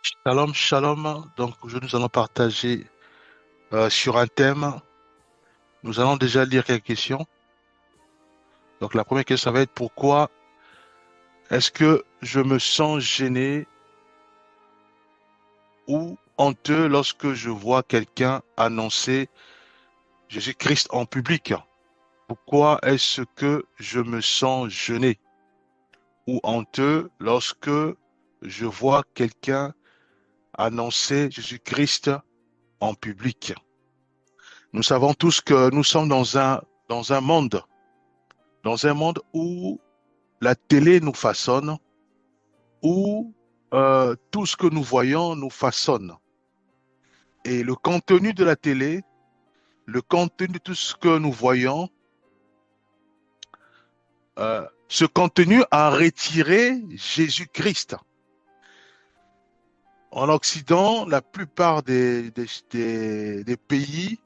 Shalom, shalom. Donc aujourd'hui, nous allons partager sur un thème. Nous allons déjà lire quelques questions. Donc la première question, ça va être pourquoi est-ce que je me sens gêné ou honteux lorsque je vois quelqu'un annoncer Jésus-Christ en public? Pourquoi est-ce que je me sens gêné ou honteux lorsque je vois quelqu'un annoncer Jésus-Christ en public? Nous savons tous que nous sommes dans un monde où la télé nous façonne, où tout ce que nous voyons nous façonne. Et le contenu de la télé, le contenu de tout ce que nous voyons, ce contenu a retiré Jésus-Christ. En Occident, la plupart des pays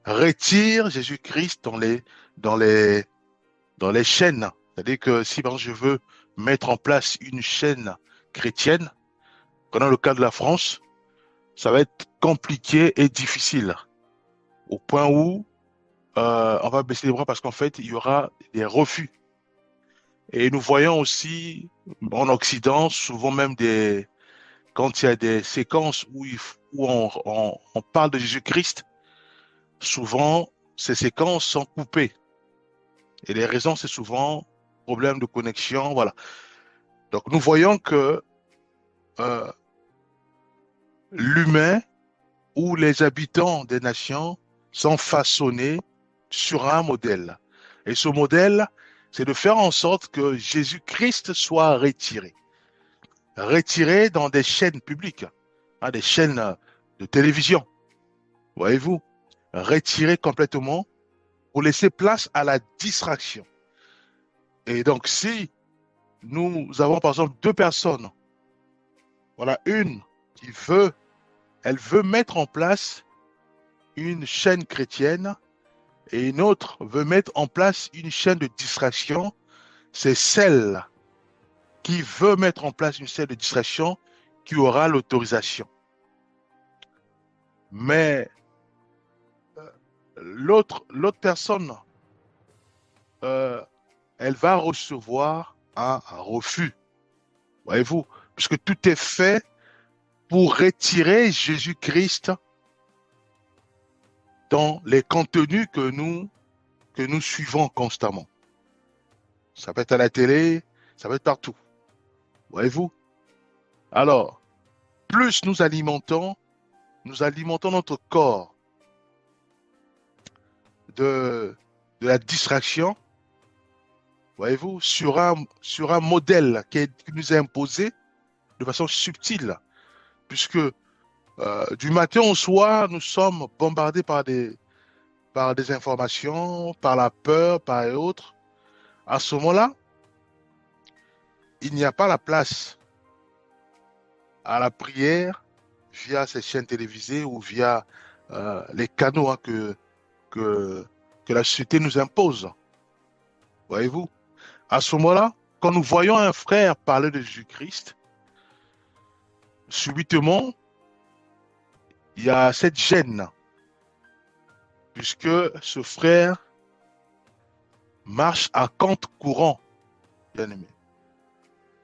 retirent Jésus-Christ dans les, dans les chaînes. C'est-à-dire que si par exemple, je veux mettre en place une chaîne chrétienne, prenons le cas de la France, ça va être compliqué et difficile, au point où on va baisser les bras parce qu'en fait, il y aura des refus. Et nous voyons aussi en Occident, souvent même quand il y a des séquences où on parle de Jésus-Christ, souvent ces séquences sont coupées. Et les raisons, c'est souvent problème de connexion, voilà. Donc nous voyons que euh, l'humain ou les habitants des nations sont façonnés sur un modèle. Et ce modèle, c'est de faire en sorte que Jésus-Christ soit retiré. Retiré dans des chaînes publiques, hein, des chaînes de télévision, voyez-vous. Retiré complètement pour laisser place à la distraction. Et donc, si nous avons par exemple deux personnes, voilà, une qui elle veut mettre en place une chaîne chrétienne et une autre veut mettre en place une chaîne de distraction, c'est celle qui veut mettre en place une chaîne de distraction qui aura l'autorisation. Mais l'autre personne, euh, elle va recevoir un refus, voyez-vous, puisque tout est fait pour retirer Jésus-Christ dans les contenus que nous suivons constamment. Ça peut être à la télé, ça peut être partout, voyez-vous. Alors, plus nous alimentons notre corps de, de la distraction, voyez-vous, sur un modèle qui nous est imposé de façon subtile, puisque du matin au soir, nous sommes bombardés par des informations, par la peur, par et autres. À ce moment-là, il n'y a pas la place à la prière via ces chaînes télévisées ou via les canaux, hein, que, que la société nous impose. Voyez-vous? À ce moment-là, quand nous voyons un frère parler de Jésus-Christ, subitement, il y a cette gêne, puisque ce frère marche à contre-courant, bien aimé.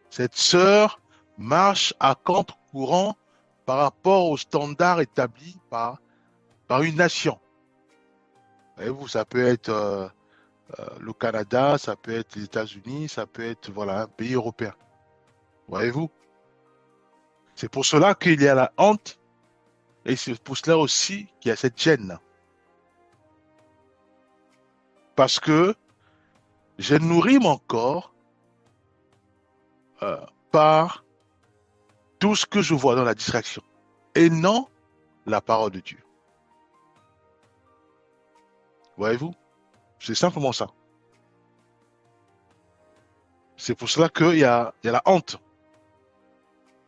Cette sœur marche à contre-courant par rapport aux standards établis par une nation. Voyez-vous, ça peut être le Canada, ça peut être les États-Unis, ça peut être voilà, un pays européen. Voyez-vous? C'est pour cela qu'il y a la honte et c'est pour cela aussi qu'il y a cette gêne. Parce que je nourris mon corps euh, par tout ce que je vois dans la distraction et non la parole de Dieu. Voyez-vous? C'est simplement ça. C'est pour cela qu'il y a la honte.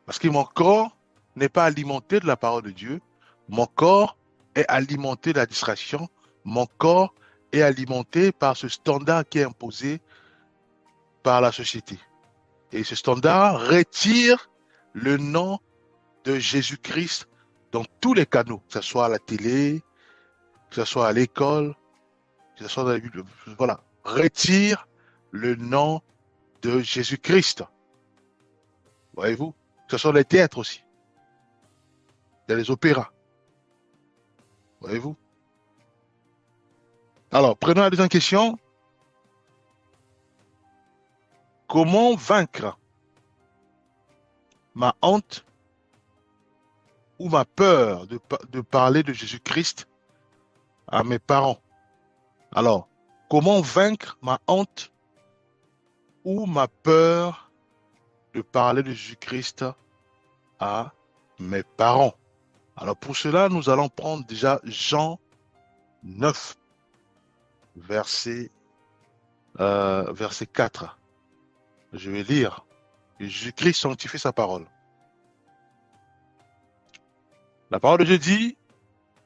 Parce que mon corps n'est pas alimenté de la parole de Dieu. Mon corps est alimenté de la distraction. Mon corps est alimenté par ce standard qui est imposé par la société. Et ce standard retire le nom de Jésus-Christ dans tous les canaux, que ce soit à la télé, que ce soit à l'école, que ce soit dans la Bible. Voilà. Retire le nom de Jésus-Christ. Voyez-vous? Que ce soit les théâtres aussi. Il y a les opéras. Voyez-vous? Alors, prenons la deuxième question. Comment vaincre ma honte ou ma peur de parler de Jésus-Christ à mes parents? Alors, comment vaincre ma honte ou ma peur de parler de Jésus-Christ à mes parents? Alors, pour cela, nous allons prendre déjà Jean 9, verset 4. Je vais lire. Jésus-Christ sanctifie sa parole. La parole de Dieu dit,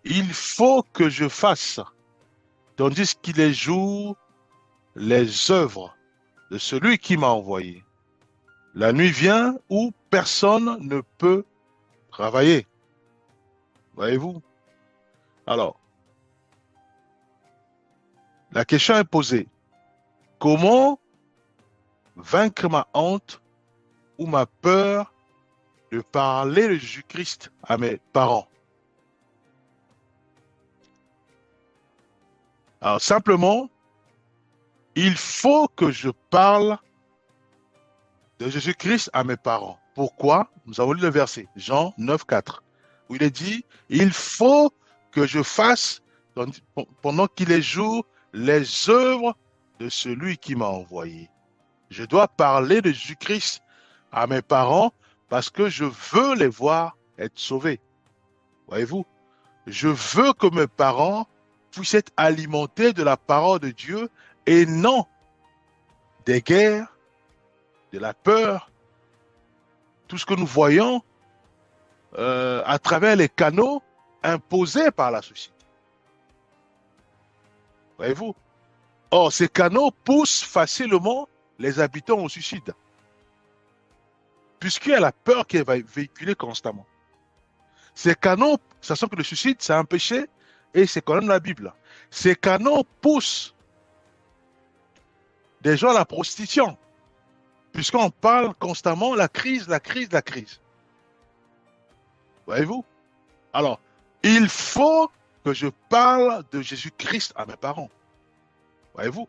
il faut que je fasse, tandis qu'il est jour, les œuvres de celui qui m'a envoyé. La nuit vient où personne ne peut travailler. Voyez-vous? Alors, la question est posée. Comment vaincre ma honte ou ma peur de parler de Jésus-Christ à mes parents? Alors, simplement, il faut que je parle de Jésus-Christ à mes parents. Pourquoi? Nous avons lu le verset, Jean 9, 4, où il est dit, il faut que je fasse, pendant qu'il est jour, les œuvres de celui qui m'a envoyé. Je dois parler de Jésus-Christ à mes parents parce que je veux les voir être sauvés. Voyez-vous? Je veux que mes parents puissent être alimentés de la parole de Dieu et non des guerres, de la peur, tout ce que nous voyons à travers les canaux imposés par la société. Voyez-vous? Or, ces canaux poussent facilement les habitants au suicide, puisqu'il y a la peur qui est véhiculée constamment. Ces canaux, sachant que le suicide, c'est un péché, et c'est quand même la Bible. Ces canaux poussent des gens à la prostitution, puisqu'on parle constamment la crise, la crise, la crise. Voyez-vous? Alors, il faut que je parle de Jésus-Christ à mes parents. Voyez-vous?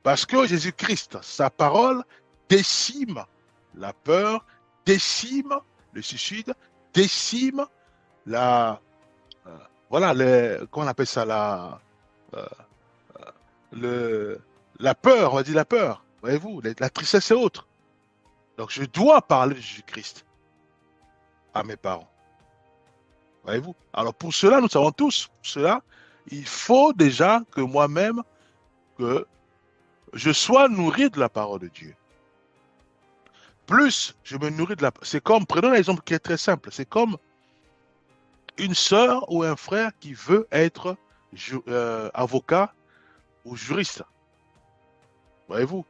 Parce que Jésus-Christ, sa parole décime la peur, décime le suicide, décime voilà, comment on appelle ça, la peur, on va dire la peur, voyez-vous, la tristesse et autres. Donc je dois parler de Jésus-Christ à mes parents. Voyez-vous? Alors pour cela, nous savons tous, pour cela, il faut déjà que moi-même, que je sois nourri de la parole de Dieu. Plus je me nourris de la... C'est comme, prenons un exemple qui est très simple, c'est comme une sœur ou un frère qui veut être avocat ou juriste. Voyez-vous?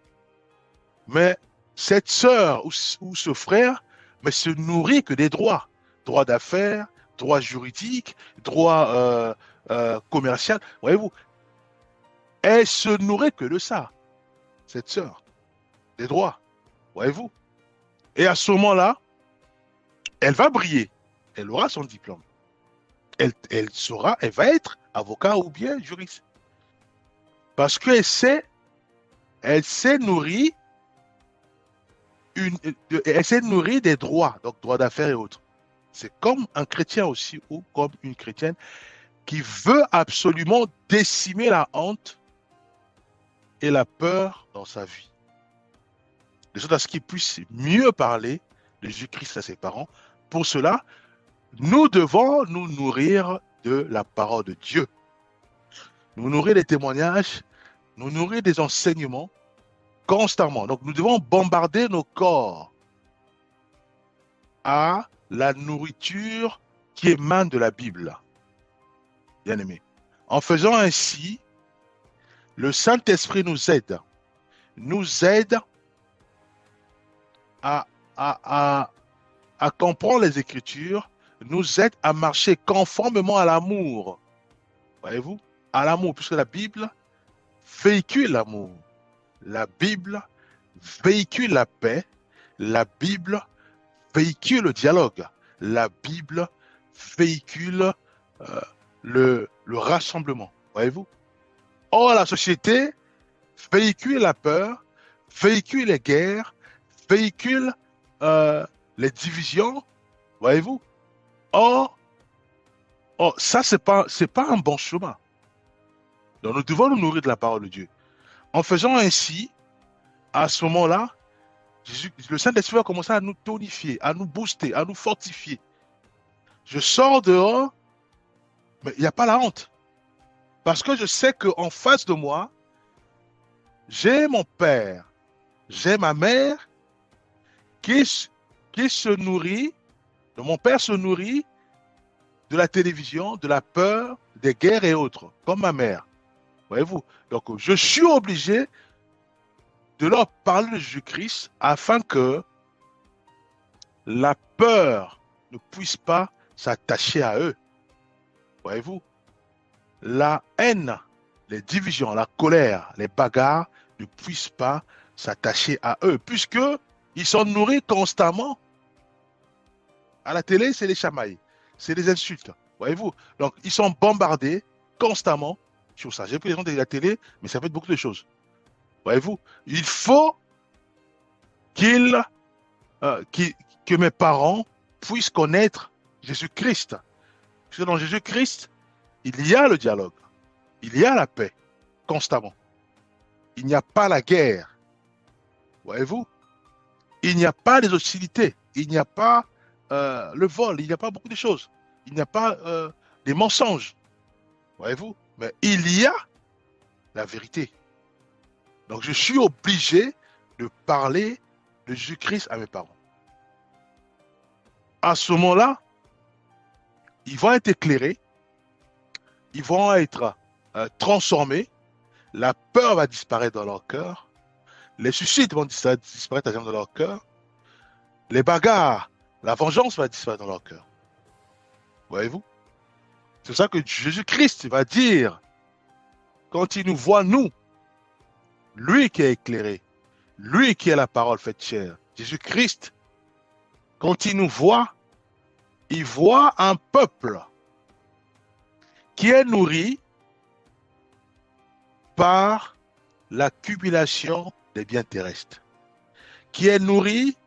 Mais cette sœur ou ce frère ne se nourrit que des droits. Droits d'affaires, droits juridiques, droits commerciaux. Voyez-vous? Elle se nourrit que de ça, cette sœur. Des droits. Voyez-vous? Et à ce moment-là, elle va briller. Elle aura son diplôme. Elle va être avocat ou bien juriste. Parce qu'elle s'est nourrie des droits, donc droits d'affaires et autres. C'est comme un chrétien aussi, ou comme une chrétienne qui veut absolument décimer la honte et la peur dans sa vie. De sorte à ce qu'il puisse mieux parler de Jésus-Christ à ses parents. Pour cela, nous devons nous nourrir de la parole de Dieu. Nous nourrir des témoignages, nous nourrir des enseignements constamment. Donc nous devons bombarder nos corps à la nourriture qui émane de la Bible. Bien aimé. En faisant ainsi, le Saint-Esprit nous aide à à comprendre les Écritures, nous aide à marcher conformément à l'amour. Voyez-vous? À l'amour, puisque la Bible véhicule l'amour. La Bible véhicule la paix. La Bible véhicule le dialogue. La Bible véhicule euh, le rassemblement. Voyez-vous? Or, la société véhicule la peur, véhicule les guerres, véhicule euh, les divisions. Voyez-vous? Or, ça, c'est pas un bon chemin. Donc, nous devons nous nourrir de la parole de Dieu. En faisant ainsi, à ce moment-là, le Saint-Esprit va commencer à nous tonifier, à nous booster, à nous fortifier. Je sors dehors, mais il n'y a pas la honte. Parce que je sais qu'en face de moi, j'ai mon père, j'ai ma mère qui, qui se nourrit, mon père se nourrit de la télévision, de la peur, des guerres et autres, comme ma mère. Voyez-vous? Donc, je suis obligé de leur parler de Jésus-Christ afin que la peur ne puisse pas s'attacher à eux. Voyez-vous? La haine, les divisions, la colère, les bagarres ne puissent pas s'attacher à eux, puisque ils sont nourris constamment. À la télé, c'est les chamailles, c'est les insultes. Voyez-vous? Donc, ils sont bombardés constamment sur ça. J'ai pris l'exemple de la télé, mais ça fait beaucoup de choses. Voyez-vous? Il faut qu'ils, qu'ils- que mes parents puissent connaître Jésus-Christ. Parce que dans Jésus-Christ, il y a le dialogue, il y a la paix, constamment. Il n'y a pas la guerre. Voyez-vous? Il n'y a pas les hostilités. Il n'y a pas le vol. Il n'y a pas beaucoup de choses. Il n'y a pas des mensonges. Voyez-vous? Mais il y a la vérité. Donc, je suis obligé de parler de Jésus-Christ à mes parents. À ce moment-là, ils vont être éclairés, ils vont être transformés, la peur va disparaître dans leur cœur, les suicides vont disparaître dans leur cœur, les bagarres, la vengeance va disparaître dans leur cœur. Voyez-vous? C'est ça que Jésus-Christ va dire quand il nous voit, nous, lui qui est éclairé, lui qui est la parole faite chair. Jésus-Christ, quand il nous voit, il voit un peuple qui est nourri par l'accumulation des biens terrestres, qui est nourri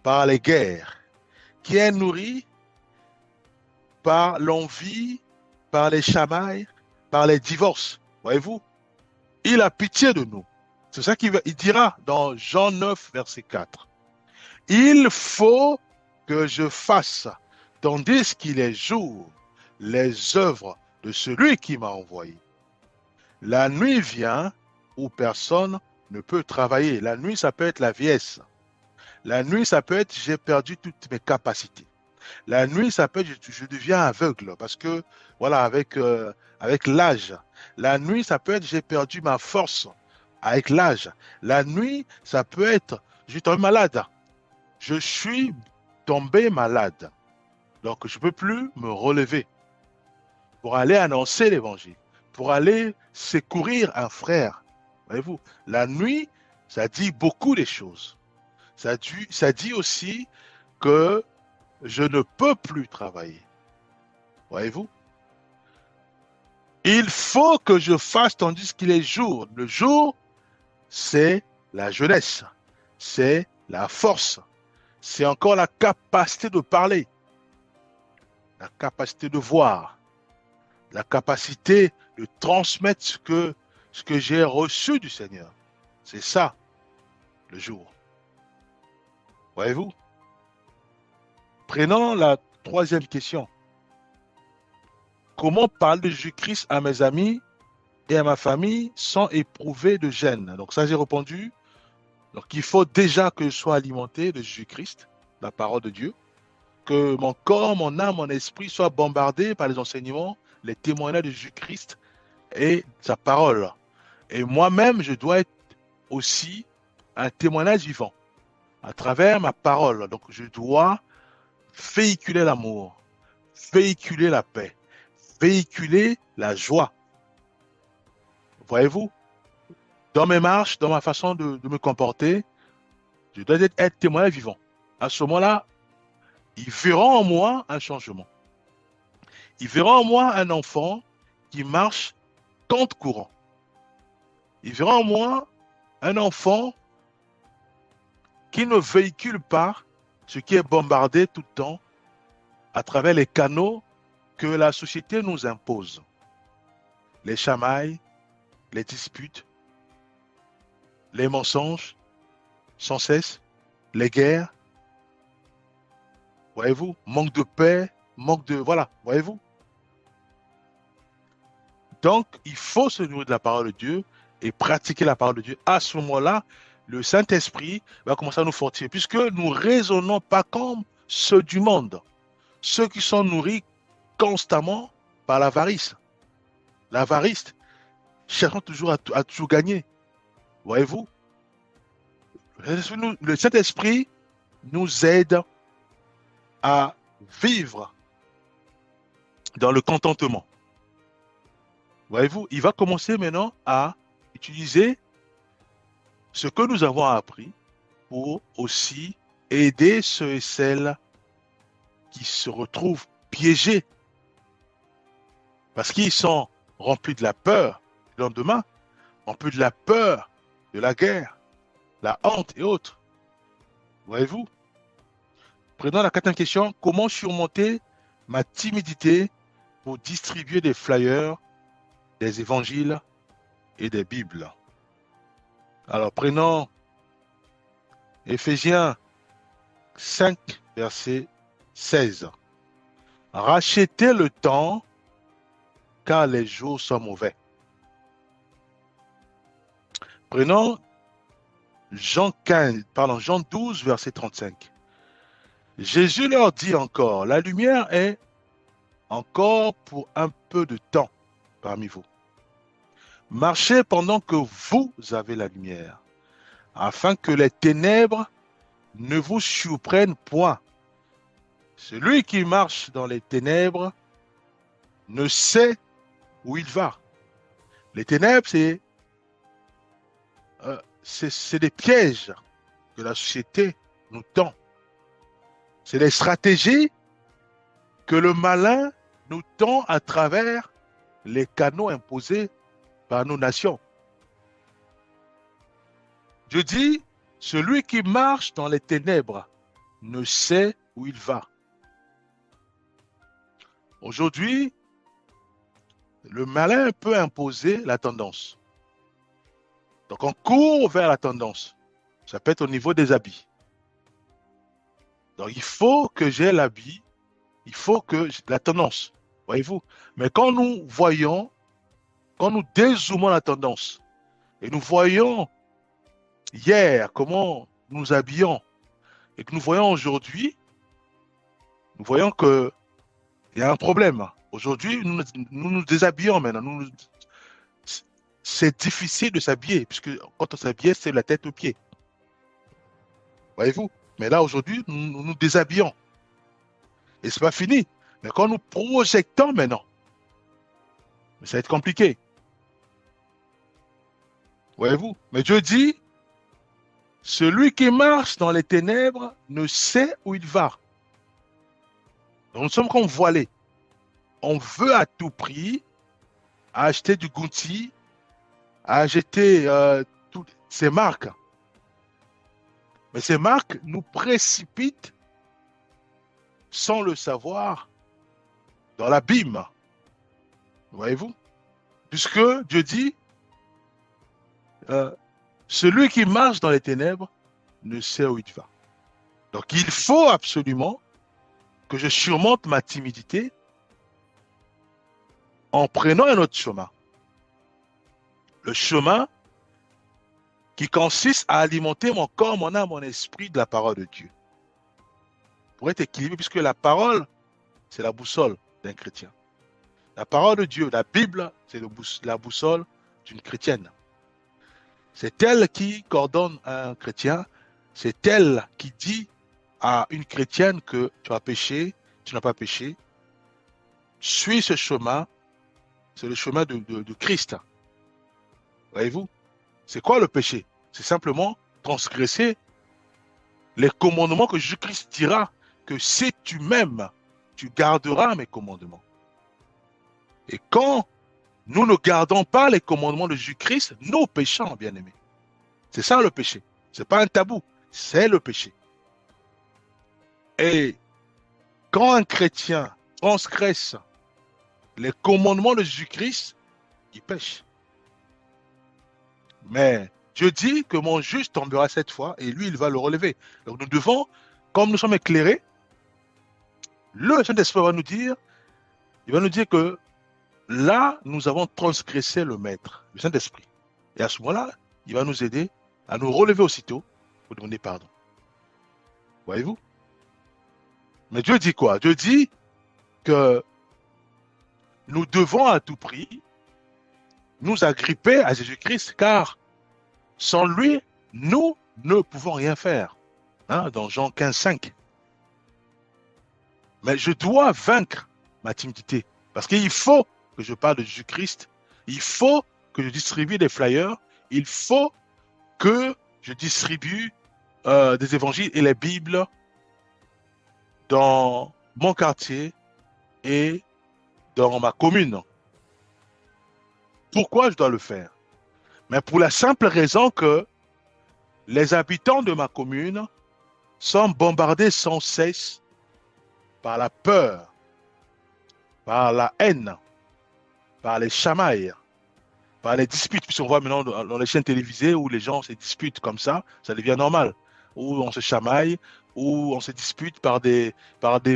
par les guerres, qui est nourri par l'envie, par les chamailles, par les divorces. Voyez-vous? Il a pitié de nous. C'est ça qu'il dira dans Jean 9, verset 4. Il faut que je fasse, tandis qu'il est jour, les œuvres de celui qui m'a envoyé. La nuit vient où personne ne peut travailler. La nuit, ça peut être la vieillesse. La nuit, ça peut être j'ai perdu toutes mes capacités. La nuit, ça peut être je deviens aveugle parce que, voilà, avec l'âge. La nuit, ça peut être j'ai perdu ma force avec l'âge. La nuit, ça peut être je suis tombé malade. Je suis tombé malade. Donc, je ne peux plus me relever pour aller annoncer l'évangile, pour aller secourir un frère. Voyez-vous, la nuit, ça dit beaucoup de choses. Ça dit aussi que je ne peux plus travailler. Voyez-vous? Il faut que je fasse tandis qu'il est jour. Le jour, c'est la jeunesse, c'est la force, c'est encore la capacité de parler, la capacité de voir, la capacité de transmettre ce que j'ai reçu du Seigneur. C'est ça, le jour. Voyez-vous? Prenons la troisième question. Comment parler de Jésus-Christ à mes amis et à ma famille sans éprouver de gêne? Donc ça, j'ai répondu. Donc il faut déjà que je sois alimenté de Jésus-Christ, la parole de Dieu, que mon corps, mon âme, mon esprit soient bombardés par les enseignements, les témoignages de Jésus-Christ et sa parole. Et moi-même, je dois être aussi un témoignage vivant à travers ma parole. Donc je dois véhiculer l'amour, véhiculer la paix, véhiculer la joie. Voyez-vous, dans mes marches, dans ma façon de me comporter, je dois être témoin vivant. À ce moment-là, ils verront en moi un changement. Ils verront en moi un enfant qui marche contre courant. Ils verront en moi un enfant qui ne véhicule pas ce qui est bombardé tout le temps à travers les canaux que la société nous impose. Les chamailles, les disputes, les mensonges, sans cesse, les guerres, voyez-vous, manque de paix, manque de... Voilà, voyez-vous. Donc, il faut se nourrir de la parole de Dieu et pratiquer la parole de Dieu. À ce moment-là, le Saint-Esprit va commencer à nous fortifier, puisque nous ne raisonnons pas comme ceux du monde, ceux qui sont nourris constamment par l'avarice. L'avarice, cherchant toujours à toujours gagner. Voyez-vous, le Saint-Esprit nous aide à vivre dans le contentement. Voyez-vous, il va commencer maintenant à utiliser ce que nous avons appris pour aussi aider ceux et celles qui se retrouvent piégés parce qu'ils sont remplis de la peur du lendemain, remplis de la peur de la guerre, la honte et autres. Voyez-vous? Prenons la quatrième question. Comment surmonter ma timidité pour distribuer des flyers, des évangiles et des Bibles? Alors, prenons Éphésiens 5, verset 16. Rachetez le temps, car les jours sont mauvais. Prenons Jean 12, verset 35. Jésus leur dit encore, la lumière est encore pour un peu de temps parmi vous. Marchez pendant que vous avez la lumière, afin que les ténèbres ne vous surprennent point. Celui qui marche dans les ténèbres ne sait où il va. Les ténèbres, c'est des pièges que la société nous tend. C'est des stratégies que le malin nous tend à travers les canaux imposés par nos nations. Je dis, celui qui marche dans les ténèbres ne sait où il va. Aujourd'hui, le malin peut imposer la tendance. Donc on court vers la tendance. Ça peut être au niveau des habits. Donc il faut que j'ai l'habit, il faut que j'ai la tendance, voyez-vous. Mais quand nous voyons, quand nous dézoomons la tendance, et nous voyons hier comment nous nous habillons, et que nous voyons aujourd'hui, nous voyons qu'il y a un problème. Aujourd'hui, nous déshabillons maintenant. C'est difficile de s'habiller, puisque quand on s'habille, c'est la tête aux pieds. Voyez-vous? Mais là, aujourd'hui, nous nous déshabillons. Et ce n'est pas fini. Mais quand nous projetons maintenant, ça va être compliqué. Voyez-vous? Mais Dieu dit, celui qui marche dans les ténèbres ne sait où il va. Donc, nous sommes comme voilés. On veut à tout prix acheter du Gucci, acheter toutes ces marques. Mais ces marques nous précipitent sans le savoir dans l'abîme. Voyez-vous? Puisque Dieu dit, celui qui marche dans les ténèbres ne sait où il va. Donc il faut absolument que je surmonte ma timidité en prenant un autre chemin. Le chemin qui consiste à alimenter mon corps, mon âme, mon esprit de la parole de Dieu. Pour être équilibré, puisque la parole, c'est la boussole d'un chrétien. La parole de Dieu, la Bible, c'est la boussole d'une chrétienne. C'est elle qui coordonne un chrétien, c'est elle qui dit à une chrétienne que tu as péché, tu n'as pas péché, suis ce chemin, c'est le chemin de Christ. Voyez-vous? C'est quoi le péché? C'est simplement transgresser les commandements que Jésus-Christ dira que si tu m'aimes, tu garderas mes commandements. Et quand nous ne gardons pas les commandements de Jésus-Christ, nous péchons, bien-aimés. C'est ça le péché. Ce n'est pas un tabou, c'est le péché. Et quand un chrétien transgresse les commandements de Jésus-Christ, il pêche. Mais Dieu dit que mon juste tombera cette fois et lui, il va le relever. Donc nous devons, comme nous sommes éclairés, le Saint-Esprit va nous dire, il va nous dire que là, nous avons transgressé le Maître, le Saint-Esprit. Et à ce moment-là, il va nous aider à nous relever aussitôt pour demander pardon. Voyez-vous? Mais Dieu dit quoi? Dieu dit que nous devons à tout prix nous agripper à Jésus-Christ, car sans lui, nous ne pouvons rien faire. Hein, dans Jean 15, 5. Mais je dois vaincre ma timidité, parce qu'il faut que je parle de Jésus-Christ, il faut que je distribue des flyers, il faut que je distribue des évangiles et les Bibles dans mon quartier et dans ma commune. Pourquoi je dois le faire? Mais pour la simple raison que les habitants de ma commune sont bombardés sans cesse par la peur, par la haine, par les chamailles, par les disputes. Puisqu'on voit maintenant dans les chaînes télévisées où les gens se disputent comme ça devient normal. Où on se chamaille, où on se dispute par des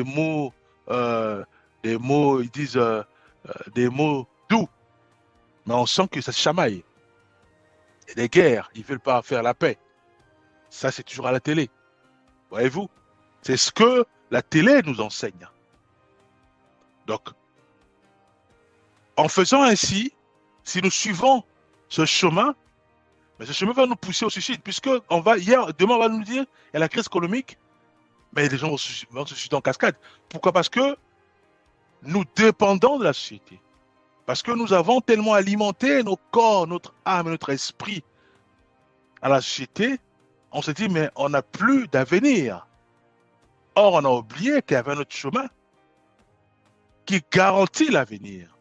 mots, ils disent des mots doux. Mais on sent que ça se chamaille. Il y a des guerres, ils ne veulent pas faire la paix. Ça, c'est toujours à la télé. Voyez-vous? C'est ce que la télé nous enseigne. Donc, en faisant ainsi, si nous suivons ce chemin, mais ce chemin va nous pousser au suicide, puisque demain, on va nous dire, il y a la crise économique, mais les gens vont se suicider en cascade. Pourquoi? Parce que nous dépendons de la société. Parce que nous avons tellement alimenté nos corps, notre âme et notre esprit à la société, on se dit, mais on n'a plus d'avenir. Or, on a oublié qu'il y avait un autre chemin qui garantit l'avenir.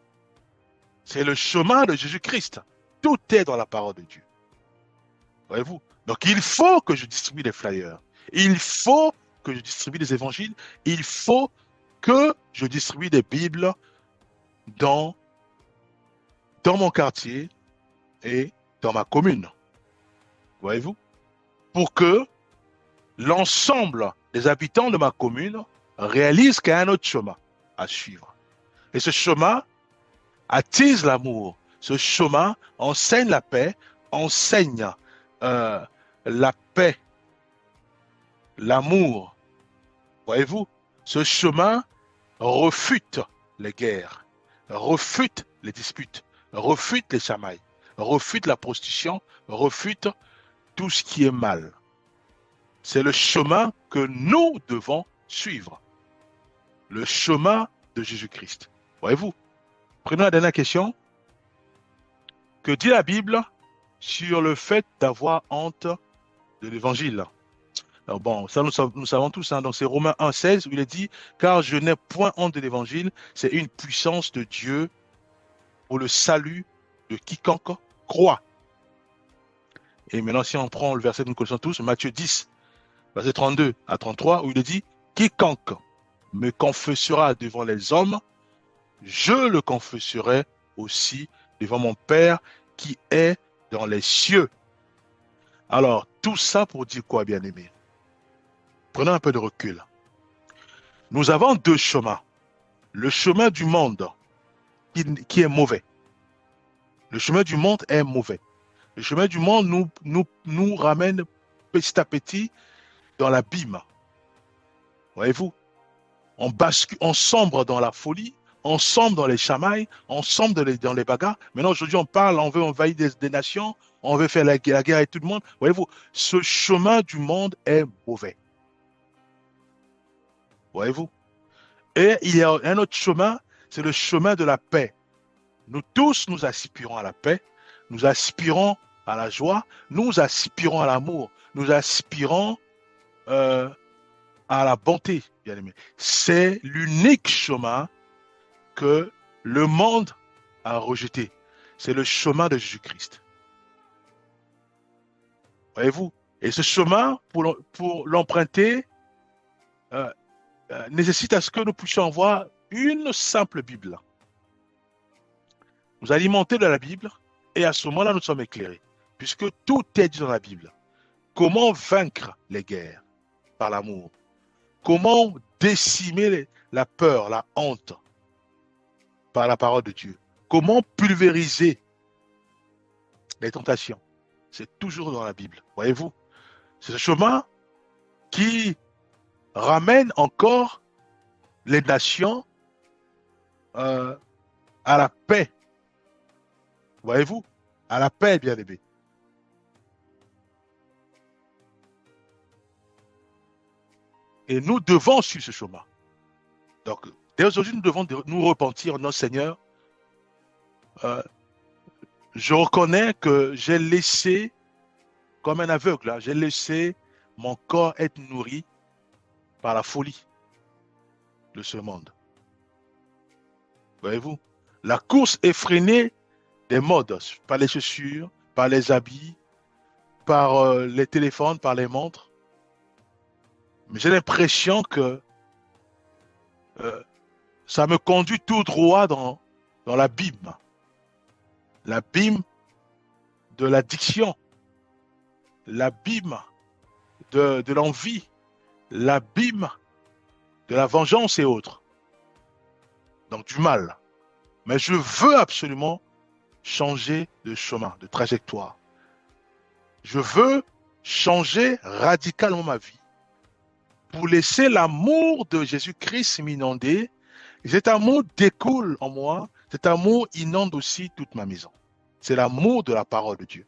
C'est le chemin de Jésus-Christ. Tout est dans la parole de Dieu. Voyez-vous? Donc, il faut que je distribue des flyers. Il faut que je distribue des évangiles. Il faut que je distribue des Bibles dans mon quartier et dans ma commune. Voyez-vous? Pour que l'ensemble des habitants de ma commune réalisent qu'il y a un autre chemin à suivre. Et ce chemin attise l'amour. Ce chemin enseigne la paix, enseigne la paix, l'amour. Voyez-vous? Ce chemin refute les guerres, refute les disputes, refute les chamailles, refute la prostitution, refute tout ce qui est mal. C'est le chemin que nous devons suivre. Le chemin de Jésus-Christ. Voyez-vous? Prenons la dernière question. Que dit la Bible sur le fait d'avoir honte de l'évangile? Alors bon, ça nous savons tous, hein. Donc c'est Romains 1,16 où il est dit, car je n'ai point honte de l'évangile, c'est une puissance de Dieu pour le salut de quiconque croit. Et maintenant, si on prend le verset que nous connaissons tous, Matthieu 10, verset 32 à 33, où il est dit, quiconque me confessera devant les hommes, je le confesserai aussi devant mon Père qui est dans les cieux. Alors, tout ça pour dire quoi, bien-aimés? Prenons un peu de recul. Nous avons deux chemins. Le chemin du monde qui est mauvais. Le chemin du monde est mauvais. Le chemin du monde nous ramène petit à petit dans l'abîme. Voyez-vous? On sombre dans la folie, on sombre dans les chamailles, on sombre dans les bagarres. Maintenant, aujourd'hui, on parle, on veut envahir des nations, on veut faire la guerre avec tout le monde. Voyez-vous, ce chemin du monde est mauvais. Voyez-vous? Et il y a un autre chemin, c'est le chemin de la paix. Nous tous, nous aspirons à la paix, nous aspirons à la joie, nous aspirons à l'amour, nous aspirons euh, à la bonté, bien aimé. C'est l'unique chemin que le monde a rejeté. C'est le chemin de Jésus-Christ. Voyez-vous? Et ce chemin, pour l'emprunter, euh, nécessite à ce que nous puissions avoir une simple Bible. Nous alimenter de la Bible, et à ce moment-là, nous sommes éclairés, puisque tout est dit dans la Bible. Comment vaincre les guerres? Par l'amour. Comment décimer la peur, la honte? Par la parole de Dieu. Comment pulvériser les tentations? C'est toujours dans la Bible. Voyez-vous? C'est ce chemin qui ramène encore les nations euh, à la paix. Voyez-vous? À la paix, bien aimé. Et nous devons suivre ce chemin. Donc, dès aujourd'hui, nous devons nous repentir, notre Seigneur. Euh, je reconnais que j'ai laissé, comme un aveugle, hein, j'ai laissé mon corps être nourri par la folie de ce monde. Voyez-vous? La course effrénée des modes, par les chaussures, par les habits, par les téléphones, par les montres. Mais j'ai l'impression que euh, ça me conduit tout droit dans l'abîme de l'addiction, l'abîme de l'envie, l'abîme de la vengeance et autres. Donc du mal. Mais je veux absolument changer de chemin, de trajectoire. Je veux changer radicalement ma vie pour laisser l'amour de Jésus-Christ m'inonder. Et cet amour découle en moi, cet amour inonde aussi toute ma maison. C'est l'amour de la parole de Dieu.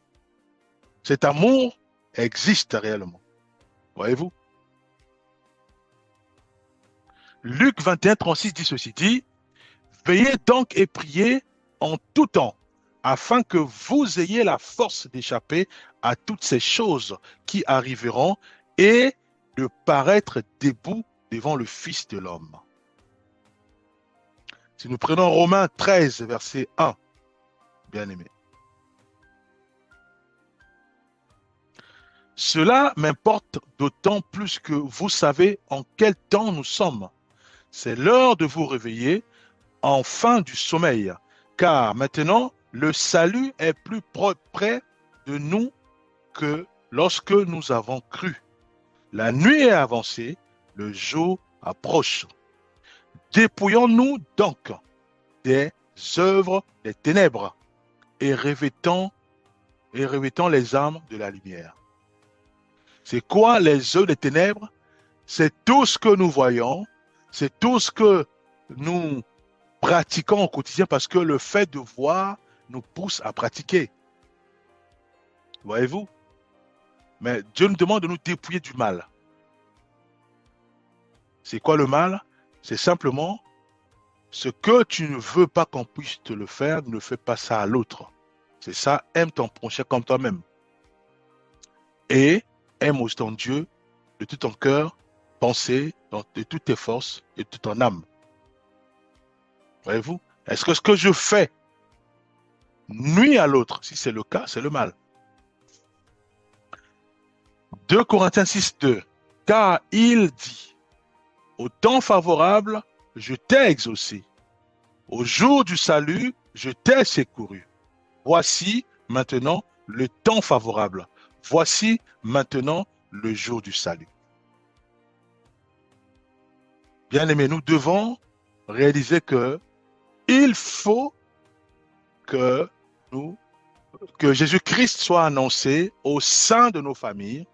Cet amour existe réellement. Voyez-vous? Luc 21, 36 dit ceci, dit, veillez donc et priez en tout temps, afin que vous ayez la force d'échapper à toutes ces choses qui arriveront et de paraître debout devant le Fils de l'homme. Si nous prenons Romains 13, verset 1, bien aimé. Cela m'importe d'autant plus que vous savez en quel temps nous sommes. C'est l'heure de vous réveiller, enfin du sommeil, car maintenant le salut est plus près de nous que lorsque nous avons cru. La nuit est avancée, le jour approche. Dépouillons-nous donc des œuvres des ténèbres et revêtons les armes de la lumière. C'est quoi les œuvres des ténèbres? C'est tout ce que nous voyons, c'est tout ce que nous pratiquons au quotidien parce que le fait de voir nous pousse à pratiquer. Voyez-vous? Mais Dieu nous demande de nous dépouiller du mal. C'est quoi le mal? C'est simplement ce que tu ne veux pas qu'on puisse te le faire, ne fais pas ça à l'autre. C'est ça, aime ton prochain comme toi-même. Et aime aussi ton Dieu de tout ton cœur, pensée, de toutes tes forces et de toute ton âme. Voyez-vous? Est-ce que ce que je fais nuit à l'autre? Si c'est le cas, c'est le mal. 2 Corinthiens 6, 2. Car il dit, au temps favorable, je t'ai exaucé. Au jour du salut, je t'ai secouru. Voici maintenant le temps favorable. Voici maintenant le jour du salut. Bien-aimés, nous devons réaliser que il faut que que Jésus-Christ soit annoncé au sein de nos familles,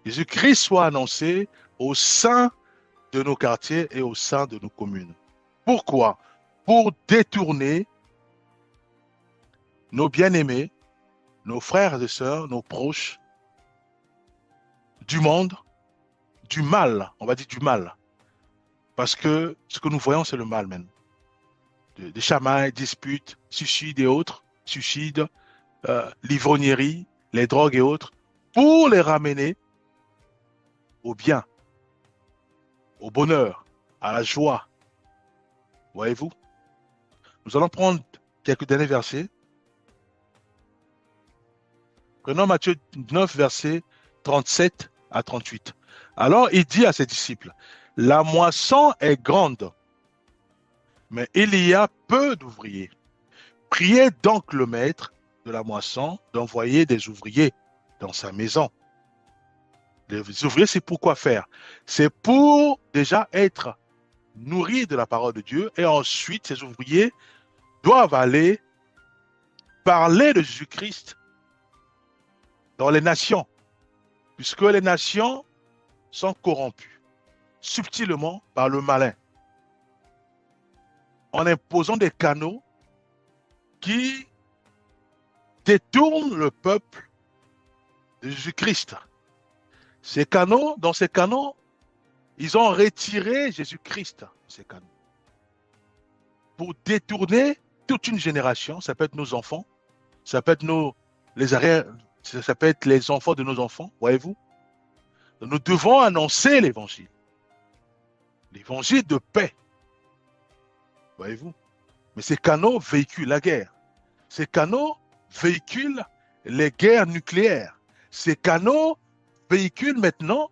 Jésus-Christ soit annoncé au sein de nos quartiers et au sein de nos communes. Pourquoi? Pour détourner nos bien-aimés, nos frères et sœurs, nos proches, du monde, du mal, on va dire du mal. Parce que ce que nous voyons, c'est le mal même. Des chamailles, disputes, suicides et autres, suicides, l'ivrognerie, les drogues et autres, pour les ramener au bien, au bonheur, à la joie. Voyez-vous? Nous allons prendre quelques derniers versets. Prenons Matthieu 9, versets 37 à 38. Alors il dit à ses disciples, la moisson est grande, mais il y a peu d'ouvriers. Priez donc le maître de la moisson d'envoyer des ouvriers dans sa maison. Les ouvriers, c'est pour quoi faire? C'est pour déjà être nourris de la parole de Dieu et ensuite ces ouvriers doivent aller parler de Jésus-Christ dans les nations, puisque les nations sont corrompues subtilement par le malin, en imposant des canaux qui détournent le peuple de Jésus-Christ. Dans ces canaux, ils ont retiré Jésus-Christ, ces canaux, pour détourner toute une génération. Ça peut être nos enfants, ça peut être les arrières, ça peut être les enfants de nos enfants, voyez-vous. Nous devons annoncer l'évangile de paix, voyez-vous. Mais ces canaux véhiculent la guerre. Ces canaux véhiculent les guerres nucléaires. Ces canaux véhiculent maintenant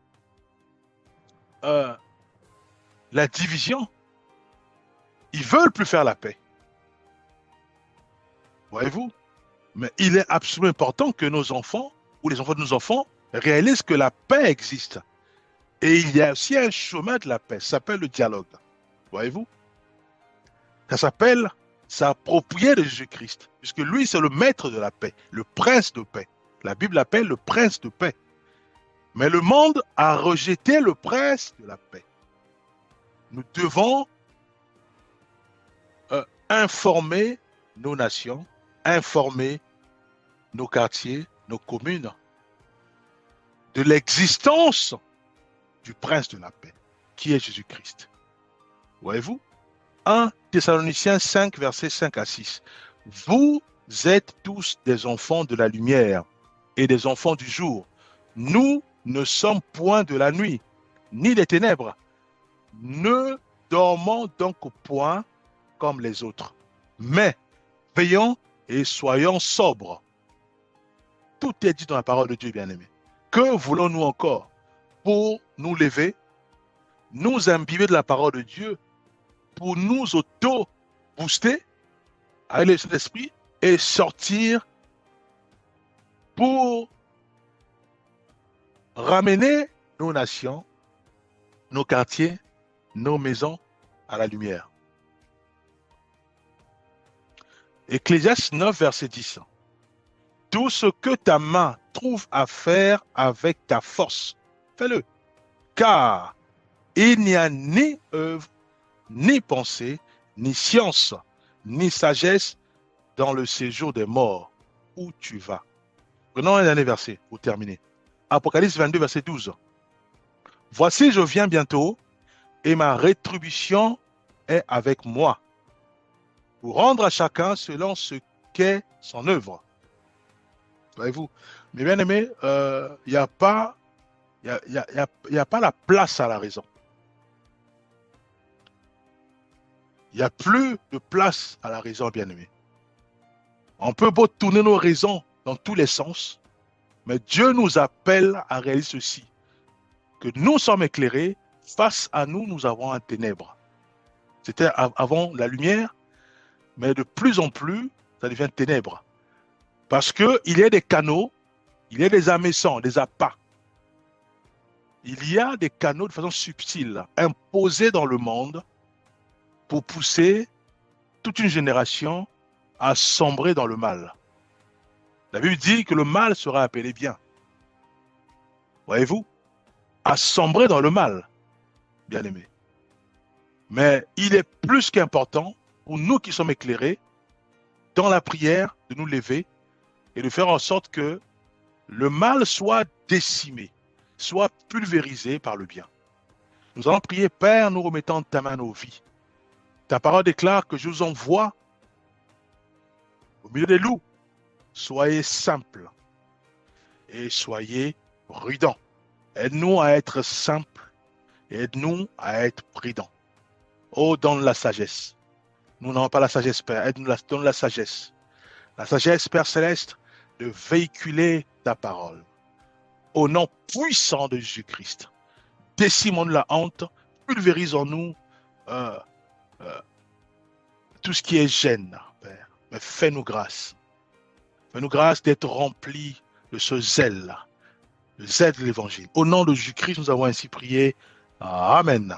la division. Ils veulent plus faire la paix. Voyez-vous? Mais il est absolument important que nos enfants, ou les enfants de nos enfants, réalisent que la paix existe. Et il y a aussi un chemin de la paix. Ça s'appelle le dialogue. Voyez-vous? Ça s'appelle s'approprier de Jésus-Christ. Puisque lui, c'est le maître de la paix, le prince de paix. La Bible l'appelle le prince de paix. Mais le monde a rejeté le prince de la paix. Nous devons informer nos nations, informer nos quartiers, nos communes de l'existence du prince de la paix, qui est Jésus-Christ. Voyez-vous? 1 Thessaloniciens 5, versets 5 à 6. Vous êtes tous des enfants de la lumière et des enfants du jour. Nous ne sommes point de la nuit, ni des ténèbres. Ne dormons donc point comme les autres, mais veillons et soyons sobres. Tout est dit dans la parole de Dieu, bien-aimé. Que voulons-nous encore pour nous lever, nous imbiber de la parole de Dieu, pour nous auto-booster avec l'esprit et sortir pour ramener nos nations, nos quartiers, nos maisons à la lumière. Ecclésiaste 9, verset 10. Tout ce que ta main trouve à faire avec ta force, fais-le. Car il n'y a ni œuvre, ni pensée, ni science, ni sagesse dans le séjour des morts où tu vas. Prenons un dernier verset pour terminer. Apocalypse 22, verset 12. Voici, je viens bientôt et ma rétribution est avec moi pour rendre à chacun selon ce qu'est son œuvre. Voyez-vous, mes bien-aimés, il n'y a pas la place à la raison. Il n'y a plus de place à la raison, bien-aimés. On peut beau tourner nos raisons dans tous les sens, mais Dieu nous appelle à réaliser ceci, que nous sommes éclairés, face à nous, nous avons un ténèbre. C'était avant la lumière, mais de plus en plus, ça devient ténèbre. Parce qu'il y a des canaux, il y a des hameçons, des appâts. Il y a des canaux de façon subtile, imposés dans le monde pour pousser toute une génération à sombrer dans le mal. La Bible dit que le mal sera appelé bien. Voyez-vous? À sombrer dans le mal, bien aimé. Mais il est plus qu'important pour nous qui sommes éclairés, dans la prière, de nous lever et de faire en sorte que le mal soit décimé, soit pulvérisé par le bien. Nous allons prier, Père, nous remettons ta main nos vies. Ta parole déclare que je vous envoie au milieu des loups. Soyez simples et soyez prudents. Aide-nous à être simples et aide-nous à être prudents. Oh, donne la sagesse. Nous n'avons pas la sagesse, Père. Aide-nous, donne la sagesse. La sagesse, Père céleste, de véhiculer ta parole. Au nom puissant de Jésus-Christ. Décimons la honte, pulvérisons-nous euh, euh, tout ce qui est gêne, Père. Mais fais-nous grâce. Fais-nous grâce d'être remplis de ce zèle, le zèle de l'évangile. Au nom de Jésus-Christ, nous avons ainsi prié. Amen.